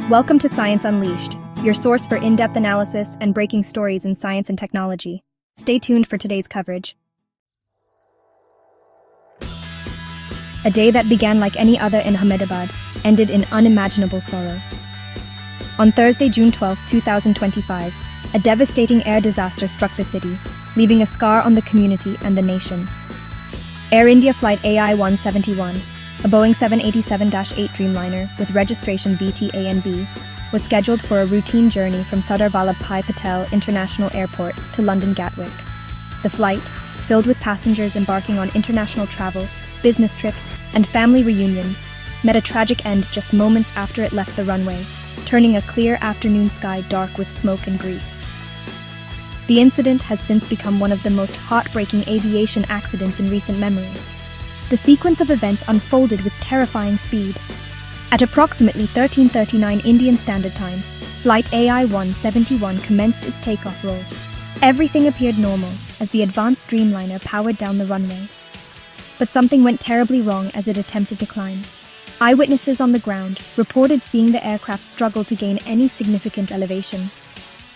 Welcome to Science Unleashed, your source for in-depth analysis and breaking stories in science and technology. Stay tuned for today's coverage. A day that began like any other in Ahmedabad ended in unimaginable sorrow. On Thursday, June 12, 2025, a devastating air disaster struck the city, leaving a scar on the community and the nation. Air India Flight AI-171, a Boeing 787-8 Dreamliner with registration VT-A&B, was scheduled for a routine journey from Sardar Vallabhbhai Patel International Airport to London Gatwick. The flight, filled with passengers embarking on international travel, business trips, and family reunions, met a tragic end just moments after it left the runway, turning a clear afternoon sky dark with smoke and grief. The incident has since become one of the most heartbreaking aviation accidents in recent memory. The sequence of events unfolded with terrifying speed. At approximately 13:39 Indian Standard Time, Flight AI-171 commenced its takeoff roll. Everything appeared normal as the advanced Dreamliner powered down the runway. But something went terribly wrong as it attempted to climb. Eyewitnesses on the ground reported seeing the aircraft struggle to gain any significant elevation.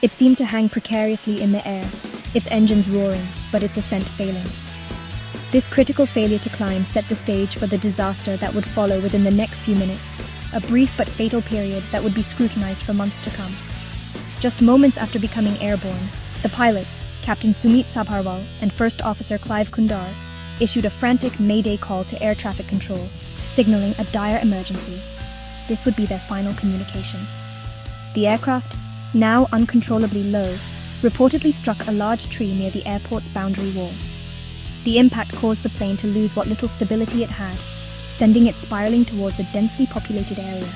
It seemed to hang precariously in the air, its engines roaring, but its ascent failing. This critical failure to climb set the stage for the disaster that would follow within the next few minutes, a brief but fatal period that would be scrutinized for months to come. Just moments after becoming airborne, the pilots, Captain Sumit Sabharwal and First Officer Clive Kundar, issued a frantic Mayday call to air traffic control, signaling a dire emergency. This would be their final communication. The aircraft, now uncontrollably low, reportedly struck a large tree near the airport's boundary wall. The impact caused the plane to lose what little stability it had, sending it spiraling towards a densely populated area.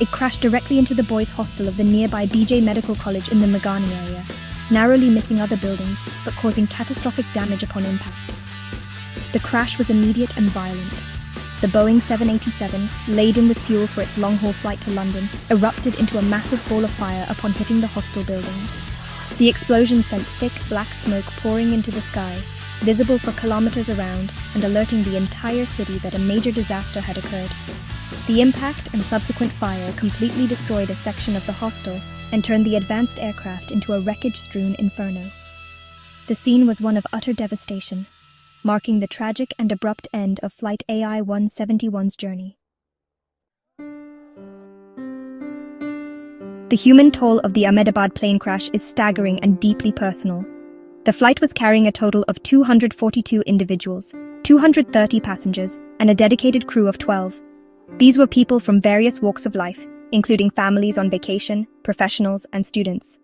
It crashed directly into the boys' hostel of the nearby BJ Medical College in the Megani area, narrowly missing other buildings but causing catastrophic damage upon impact. The crash was immediate and violent. The Boeing 787, laden with fuel for its long-haul flight to London, erupted into a massive ball of fire upon hitting the hostel building. The explosion sent thick black smoke pouring into the sky, visible for kilometers around and alerting the entire city that a major disaster had occurred. The impact and subsequent fire completely destroyed a section of the hostel and turned the advanced aircraft into a wreckage-strewn inferno. The scene was one of utter devastation, marking the tragic and abrupt end of Flight AI-171's journey. The human toll of the Ahmedabad plane crash is staggering and deeply personal. The flight was carrying a total of 242 individuals, 230 passengers, and a dedicated crew of 12. These were people from various walks of life, including families on vacation, professionals, and students.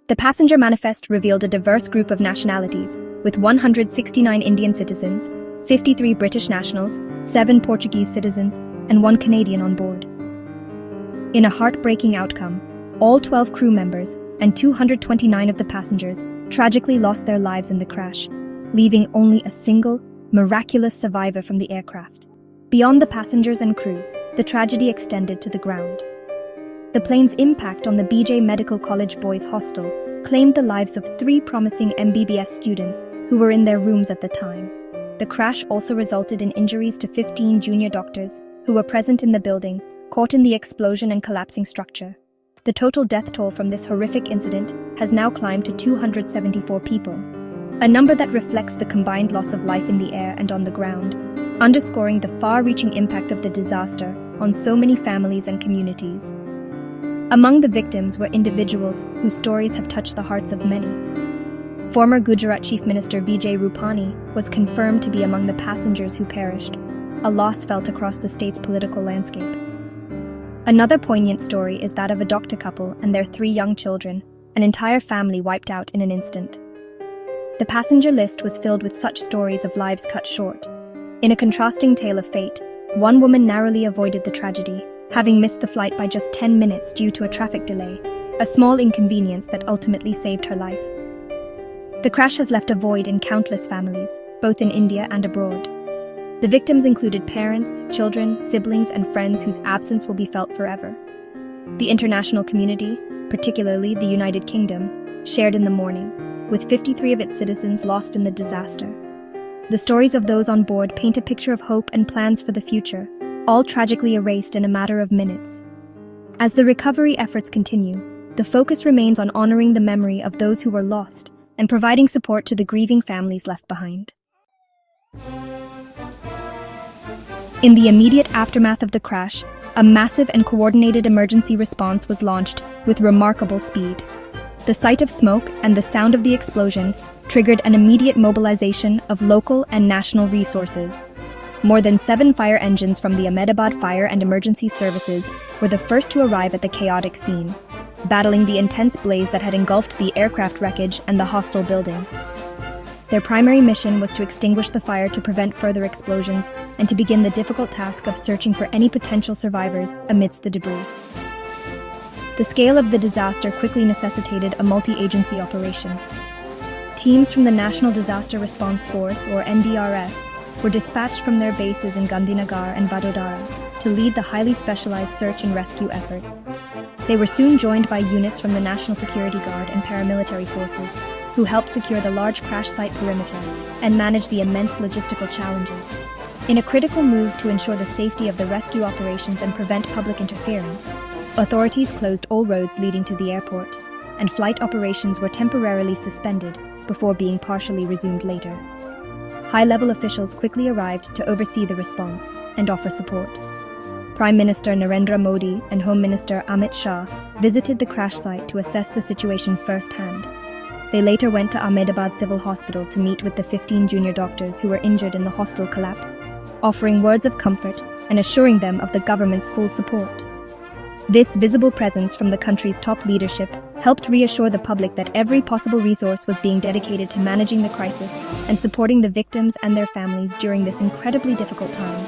The passenger manifest revealed a diverse group of nationalities, with 169 Indian citizens, 53 British nationals, 7 Portuguese citizens, and 1 Canadian on board. In a heartbreaking outcome, all 12 crew members and 229 of the passengers tragically lost their lives in the crash, leaving only a single, miraculous survivor from the aircraft. Beyond the passengers and crew, the tragedy extended to the ground. The plane's impact on the BJ Medical College boys' hostel claimed the lives of 3 promising MBBS students who were in their rooms at the time. The crash also resulted in injuries to 15 junior doctors who were present in the building, caught in the explosion and collapsing structure. The total death toll from this horrific incident has now climbed to 274 people, a number that reflects the combined loss of life in the air and on the ground, underscoring the far-reaching impact of the disaster on so many families and communities. Among the victims were individuals whose stories have touched the hearts of many. Former Gujarat Chief Minister Vijay Rupani was confirmed to be among the passengers who perished, a loss felt across the state's political landscape. Another poignant story is that of a doctor couple and their 3 young children, an entire family wiped out in an instant. The passenger list was filled with such stories of lives cut short. In a contrasting tale of fate, one woman narrowly avoided the tragedy, having missed the flight by just 10 minutes due to a traffic delay, a small inconvenience that ultimately saved her life. The crash has left a void in countless families, both in India and abroad. The victims included parents, children, siblings, and friends whose absence will be felt forever. The international community, particularly the United Kingdom, shared in the mourning, with 53 of its citizens lost in the disaster. The stories of those on board paint a picture of hope and plans for the future, all tragically erased in a matter of minutes. As the recovery efforts continue, the focus remains on honoring the memory of those who were lost and providing support to the grieving families left behind. In the immediate aftermath of the crash, a massive and coordinated emergency response was launched with remarkable speed. The sight of smoke and the sound of the explosion triggered an immediate mobilization of local and national resources. More than 7 fire engines from the Ahmedabad Fire and Emergency Services were the first to arrive at the chaotic scene, battling the intense blaze that had engulfed the aircraft wreckage and the hostile building. Their primary mission was to extinguish the fire to prevent further explosions and to begin the difficult task of searching for any potential survivors amidst the debris. The scale of the disaster quickly necessitated a multi-agency operation. Teams from the National Disaster Response Force, or NDRF, were dispatched from their bases in Gandhinagar and Vadodara to lead the highly specialized search and rescue efforts. They were soon joined by units from the National Security Guard and paramilitary forces, who helped secure the large crash site perimeter and manage the immense logistical challenges. In a critical move to ensure the safety of the rescue operations and prevent public interference, authorities closed all roads leading to the airport, and flight operations were temporarily suspended before being partially resumed later. High-level officials quickly arrived to oversee the response and offer support. Prime Minister Narendra Modi and Home Minister Amit Shah visited the crash site to assess the situation firsthand. They later went to Ahmedabad Civil Hospital to meet with the 15 junior doctors who were injured in the hostile collapse, offering words of comfort and assuring them of the government's full support. This visible presence from the country's top leadership helped reassure the public that every possible resource was being dedicated to managing the crisis and supporting the victims and their families during this incredibly difficult time.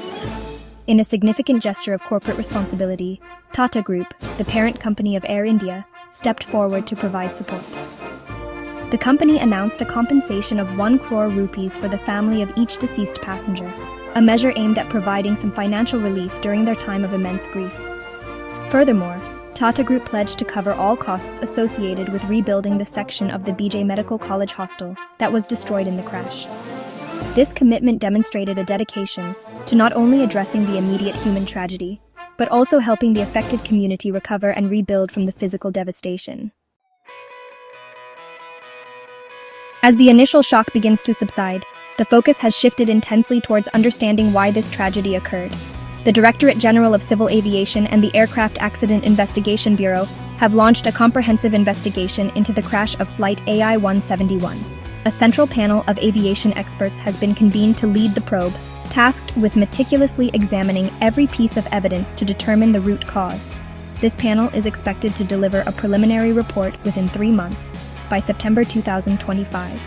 In a significant gesture of corporate responsibility, Tata Group, the parent company of Air India, stepped forward to provide support. The company announced a compensation of 1 crore rupees for the family of each deceased passenger, a measure aimed at providing some financial relief during their time of immense grief. Furthermore, Tata Group pledged to cover all costs associated with rebuilding the section of the BJ Medical College hostel that was destroyed in the crash. This commitment demonstrated a dedication to not only addressing the immediate human tragedy, but also helping the affected community recover and rebuild from the physical devastation. As the initial shock begins to subside, the focus has shifted intensely towards understanding why this tragedy occurred. The Directorate General of Civil Aviation and the Aircraft Accident Investigation Bureau have launched a comprehensive investigation into the crash of Flight AI-171. A central panel of aviation experts has been convened to lead the probe, tasked with meticulously examining every piece of evidence to determine the root cause. This panel is expected to deliver a preliminary report within 3 months, by September 2025,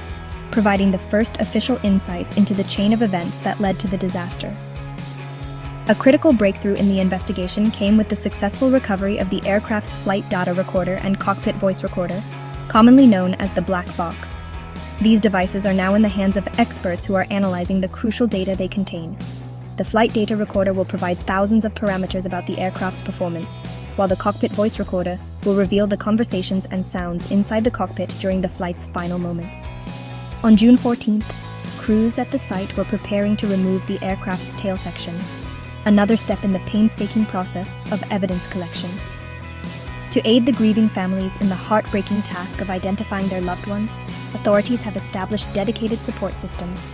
providing the first official insights into the chain of events that led to the disaster. A critical breakthrough in the investigation came with the successful recovery of the aircraft's flight data recorder and cockpit voice recorder, commonly known as the black box. These devices are now in the hands of experts who are analyzing the crucial data they contain. The flight data recorder will provide thousands of parameters about the aircraft's performance, while the cockpit voice recorder will reveal the conversations and sounds inside the cockpit during the flight's final moments. On June 14th, crews at the site were preparing to remove the aircraft's tail section, another step in the painstaking process of evidence collection. To aid the grieving families in the heartbreaking task of identifying their loved ones, authorities have established dedicated support systems.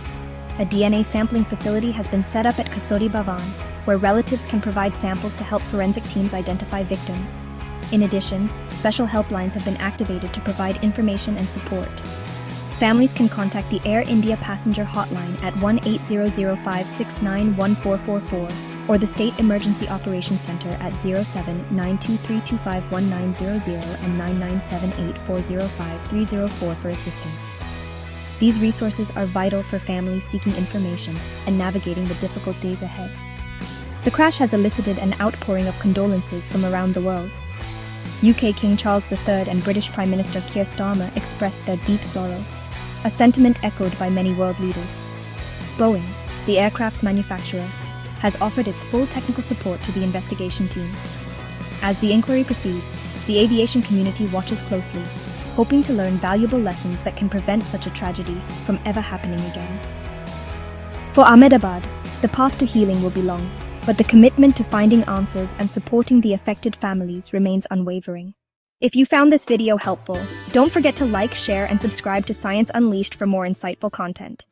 A DNA sampling facility has been set up at Kasori Bhavan, where relatives can provide samples to help forensic teams identify victims. In addition, special helplines have been activated to provide information and support. Families can contact the Air India passenger hotline at 1-8005691444 or the State Emergency Operations Center at 07-92325-1900 and 9978-405-304 for assistance. These resources are vital for families seeking information and navigating the difficult days ahead. The crash has elicited an outpouring of condolences from around the world. UK King Charles III and British Prime Minister Keir Starmer expressed their deep sorrow, a sentiment echoed by many world leaders. Boeing, the aircraft's manufacturer, has offered its full technical support to the investigation team. As the inquiry proceeds, the aviation community watches closely, hoping to learn valuable lessons that can prevent such a tragedy from ever happening again. For Ahmedabad, the path to healing will be long. but the commitment to finding answers and supporting the affected families remains unwavering. If you found this video helpful, don't forget to like, share, and subscribe to Science Unleashed for more insightful content.